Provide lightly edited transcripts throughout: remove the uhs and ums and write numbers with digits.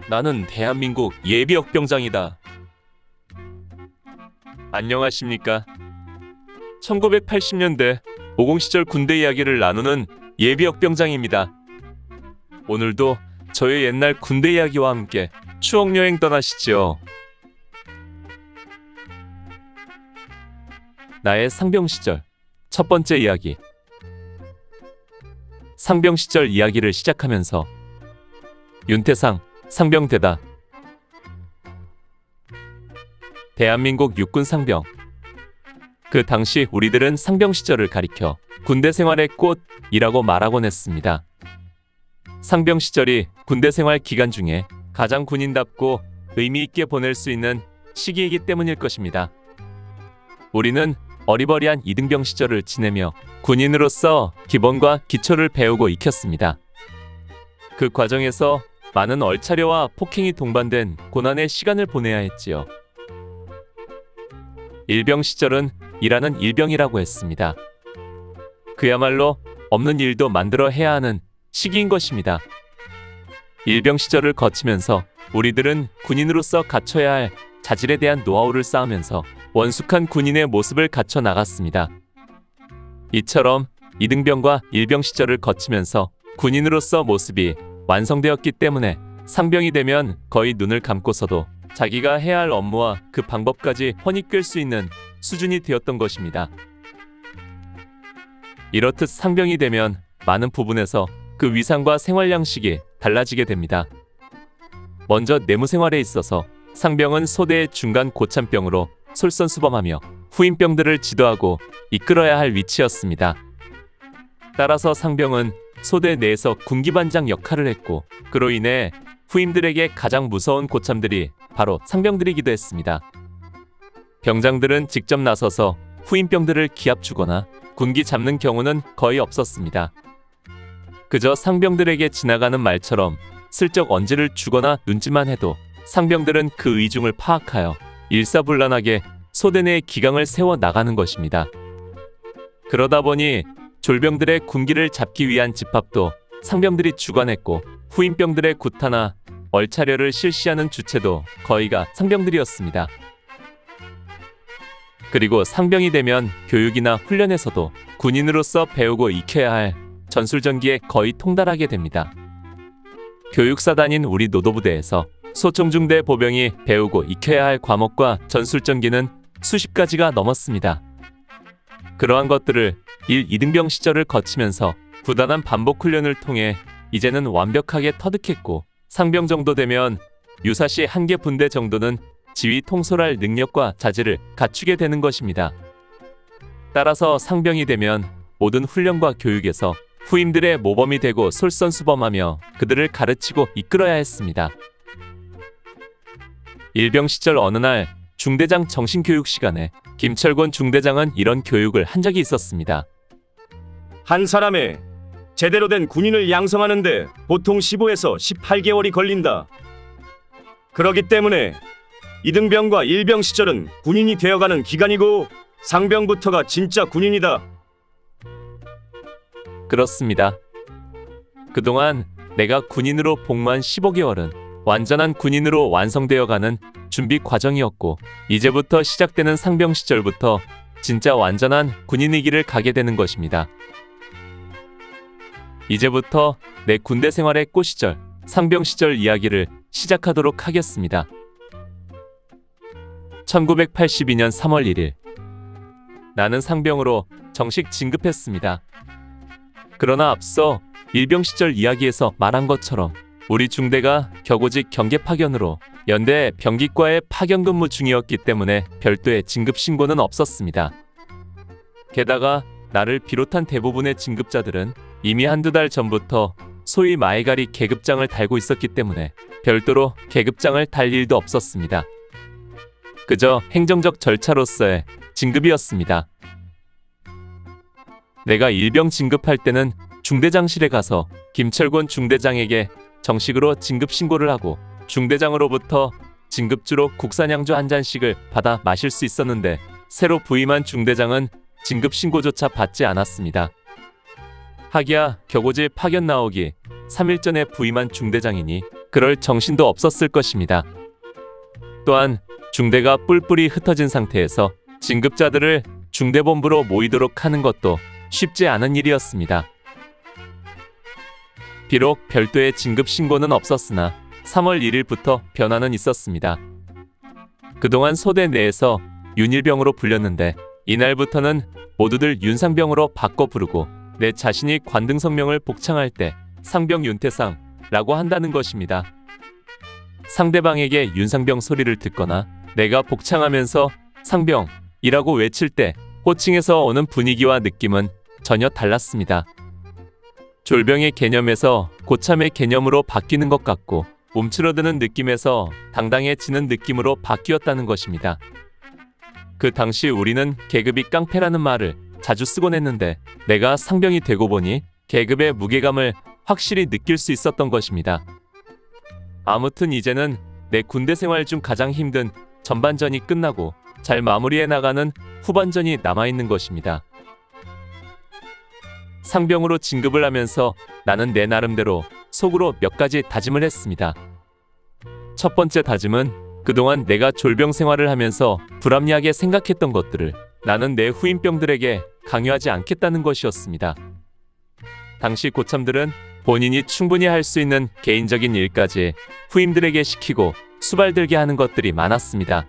나는 대한민국 예비역병장이다. 안녕하십니까? 1980년대 50 시절 군대 이야기를 나누는 예비역병장입니다. 오늘도 저의 옛날 군대 이야기와 함께 추억여행 떠나시죠. 나의 상병 시절 첫 번째 이야기. 상병 시절 이야기를 시작하면서 윤태상 상병대다. 대한민국 육군 상병. 그 당시 우리들은 상병 시절을 가리켜 군대 생활의 꽃이라고 말하곤 했습니다. 상병 시절이 군대 생활 기간 중에 가장 군인답고 의미 있게 보낼 수 있는 시기이기 때문일 것입니다. 우리는 어리버리한 이등병 시절을 지내며 군인으로서 기본과 기초를 배우고 익혔습니다. 그 과정에서 많은 얼차려와 폭행이 동반된 고난의 시간을 보내야 했지요. 일병 시절은 일하는 일병이라고 했습니다. 그야말로 없는 일도 만들어 해야 하는 시기인 것입니다. 일병 시절을 거치면서 우리들은 군인으로서 갖춰야 할 자질에 대한 노하우를 쌓으면서 원숙한 군인의 모습을 갖춰 나갔습니다. 이처럼 이등병과 일병 시절을 거치면서 군인으로서 모습이 완성되었기 때문에 상병이 되면 거의 눈을 감고서도 자기가 해야 할 업무와 그 방법까지 훤히 꿰 수 있는 수준이 되었던 것입니다. 이렇듯 상병이 되면 많은 부분에서 그 위상과 생활 양식이 달라지게 됩니다. 먼저 내무 생활에 있어서 상병은 소대의 중간 고참병으로 솔선수범하며 후임병들을 지도하고 이끌어야 할 위치였습니다. 따라서 상병은 소대 내에서 군기반장 역할을 했고, 그로 인해 후임들에게 가장 무서운 고참들이 바로 상병들이기도 했습니다. 병장들은 직접 나서서 후임병들을 기합 주거나 군기 잡는 경우는 거의 없었습니다. 그저 상병들에게 지나가는 말처럼 슬쩍 언지를 주거나 눈짓만 해도 상병들은 그 의중을 파악하여 일사불란하게 소대 내에 기강을 세워 나가는 것입니다. 그러다 보니 졸병들의 군기를 잡기 위한 집합도 상병들이 주관했고, 후임병들의 구타나 얼차려를 실시하는 주체도 거의가 상병들이었습니다. 그리고 상병이 되면 교육이나 훈련에서도 군인으로서 배우고 익혀야 할 전술전기에 거의 통달하게 됩니다. 교육사단인 우리 노도부대에서 소총중대 보병이 배우고 익혀야 할 과목과 전술전기는 수십 가지가 넘었습니다. 그러한 것들을 1, 2등병 시절을 거치면서 부단한 반복 훈련을 통해 이제는 완벽하게 터득했고, 상병 정도 되면 유사시 한 개 분대 정도는 지휘 통솔할 능력과 자질을 갖추게 되는 것입니다. 따라서 상병이 되면 모든 훈련과 교육에서 후임들의 모범이 되고 솔선수범하며 그들을 가르치고 이끌어야 했습니다. 일병 시절 어느 날 중대장 정신교육 시간에 김철권 중대장은 이런 교육을 한 적이 있었습니다. 한 사람의 제대로 된 군인을 양성하는데 보통 15에서 18개월이 걸린다. 그렇기 때문에 이등병과 일병 시절은 군인이 되어가는 기간이고, 상병부터가 진짜 군인이다. 그렇습니다. 그동안 내가 군인으로 복무한 15개월은 완전한 군인으로 완성되어가는 준비 과정이었고, 이제부터 시작되는 상병 시절부터 진짜 완전한 군인의 길을 가게 되는 것입니다. 이제부터 내 군대 생활의 꽃시절, 상병 시절 이야기를 시작하도록 하겠습니다. 1982년 3월 1일, 나는 상병으로 정식 진급했습니다. 그러나 앞서 일병 시절 이야기에서 말한 것처럼 우리 중대가 격오직 경계 파견으로 연대 병기과에 파견 근무 중이었기 때문에 별도의 진급 신고는 없었습니다. 게다가 나를 비롯한 대부분의 진급자들은 이미 한두 달 전부터 소위 마에가리 계급장을 달고 있었기 때문에 별도로 계급장을 달 일도 없었습니다. 그저 행정적 절차로서의 진급이었습니다. 내가 일병 진급할 때는 중대장실에 가서 김철권 중대장에게 정식으로 진급 신고를 하고 중대장으로부터 진급주로 국산양주 한 잔씩을 받아 마실 수 있었는데, 새로 부임한 중대장은 진급 신고조차 받지 않았습니다. 하기야 격오질 파견 나오기 3일 전에 부임한 중대장이니 그럴 정신도 없었을 것입니다. 또한 중대가 뿔뿔이 흩어진 상태에서 진급자들을 중대본부로 모이도록 하는 것도 쉽지 않은 일이었습니다. 비록 별도의 진급 신고는 없었으나 3월 1일부터 변화는 있었습니다. 그동안 소대 내에서 윤일병으로 불렸는데 이날부터는 모두들 윤상병으로 바꿔 부르고 내 자신이 관등성명을 복창할 때 상병 윤태상라고 한다는 것입니다. 상대방에게 윤상병 소리를 듣거나 내가 복창하면서 상병이라고 외칠 때 호칭에서 오는 분위기와 느낌은 전혀 달랐습니다. 졸병의 개념에서 고참의 개념으로 바뀌는 것 같고 움츠러드는 느낌에서 당당해지는 느낌으로 바뀌었다는 것입니다. 그 당시 우리는 계급이 깡패라는 말을 자주 쓰곤 했는데 내가 상병이 되고 보니 계급의 무게감을 확실히 느낄 수 있었던 것입니다. 아무튼 이제는 내 군대 생활 중 가장 힘든 전반전이 끝나고 잘 마무리해 나가는 후반전이 남아있는 것입니다. 상병으로 진급을 하면서 나는 내 나름대로 속으로 몇 가지 다짐을 했습니다. 첫 번째 다짐은 그동안 내가 졸병 생활을 하면서 불합리하게 생각했던 것들을 나는 내 후임병들에게 강요하지 않겠다는 것이었습니다. 당시 고참들은 본인이 충분히 할 수 있는 개인적인 일까지 후임들에게 시키고 수발들게 하는 것들이 많았습니다.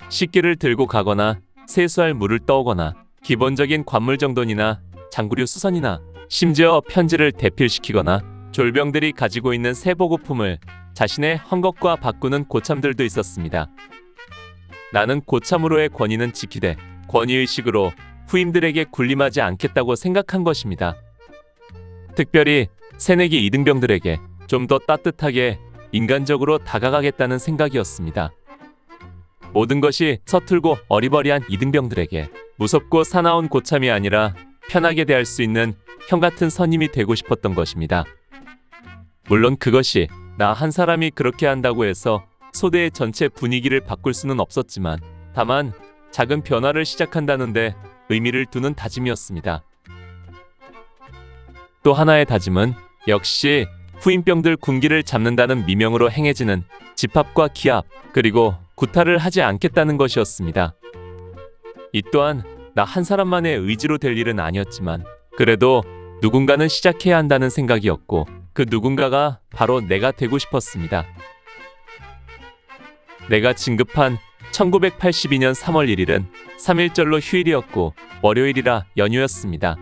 식기를 들고 가거나 세수할 물을 떠오거나 기본적인 관물 정돈이나 장구류 수선이나 심지어 편지를 대필시키거나 졸병들이 가지고 있는 새 보급품을 자신의 헝겊과 바꾸는 고참들도 있었습니다. 나는 고참으로의 권위는 지키되 권위의식으로 후임들에게 군림하지 않겠다고 생각한 것입니다. 특별히 새내기 이등병들에게 좀 더 따뜻하게 인간적으로 다가가겠다는 생각이었습니다. 모든 것이 서툴고 어리버리한 이등병들에게 무섭고 사나운 고참이 아니라 편하게 대할 수 있는 형 같은 선임이 되고 싶었던 것입니다. 물론 그것이 나 한 사람이 그렇게 한다고 해서 소대의 전체 분위기를 바꿀 수는 없었지만 다만 작은 변화를 시작한다는데 의미를 두는 다짐이었습니다. 또 하나의 다짐은 역시 후임병들 군기를 잡는다는 미명으로 행해지는 집합과 기합 그리고 구타를 하지 않겠다는 것이었습니다. 이 또한 나 한 사람만의 의지로 될 일은 아니었지만 그래도 누군가는 시작해야 한다는 생각이었고 그 누군가가 바로 내가 되고 싶었습니다. 내가 진급한 1982년 3월 1일은 3.1절로 휴일이었고 월요일이라 연휴였습니다.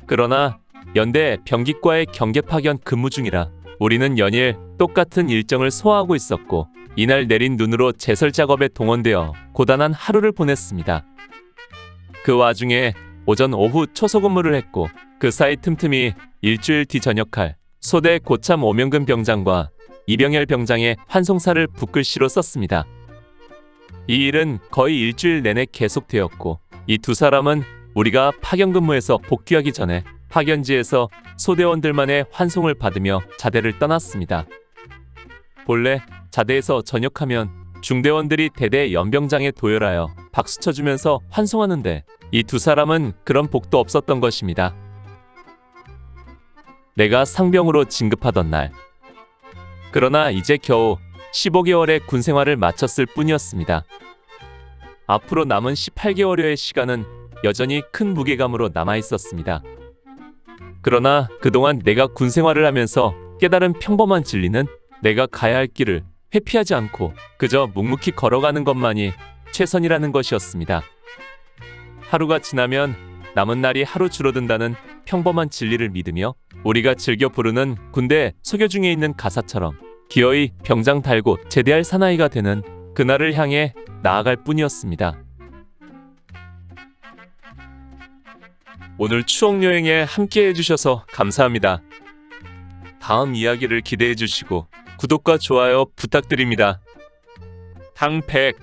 그러나 연대 병기과의 경계 파견 근무 중이라 우리는 연일 똑같은 일정을 소화하고 있었고 이날 내린 눈으로 제설 작업에 동원되어 고단한 하루를 보냈습니다. 그 와중에 오전 오후 초소 근무를 했고 그 사이 틈틈이 일주일 뒤 전역할 소대 고참 오명근 병장과 이병열 병장의 환송사를 붓글씨로 썼습니다. 이 일은 거의 일주일 내내 계속되었고 이 두 사람은 우리가 파견 근무에서 복귀하기 전에 파견지에서 소대원들만의 환송을 받으며 자대를 떠났습니다. 본래 자대에서 전역하면 중대원들이 대대 연병장에 도열하여 박수 쳐주면서 환송하는데 이 두 사람은 그런 복도 없었던 것입니다. 내가 상병으로 진급하던 날. 그러나 이제 겨우 15개월의 군 생활을 마쳤을 뿐이었습니다. 앞으로 남은 18개월여의 시간은 여전히 큰 무게감으로 남아 있었습니다. 그러나 그동안 내가 군 생활을 하면서 깨달은 평범한 진리는 내가 가야 할 길을 회피하지 않고 그저 묵묵히 걸어가는 것만이 최선이라는 것이었습니다. 하루가 지나면 남은 날이 하루 줄어든다는 평범한 진리를 믿으며 우리가 즐겨 부르는 군대 소교 중에 있는 가사처럼 기어이 병장 달고 제대할 사나이가 되는 그날을 향해 나아갈 뿐이었습니다. 오늘 추억여행에 함께 해주셔서 감사합니다. 다음 이야기를 기대해 주시고 구독과 좋아요 부탁드립니다. 당백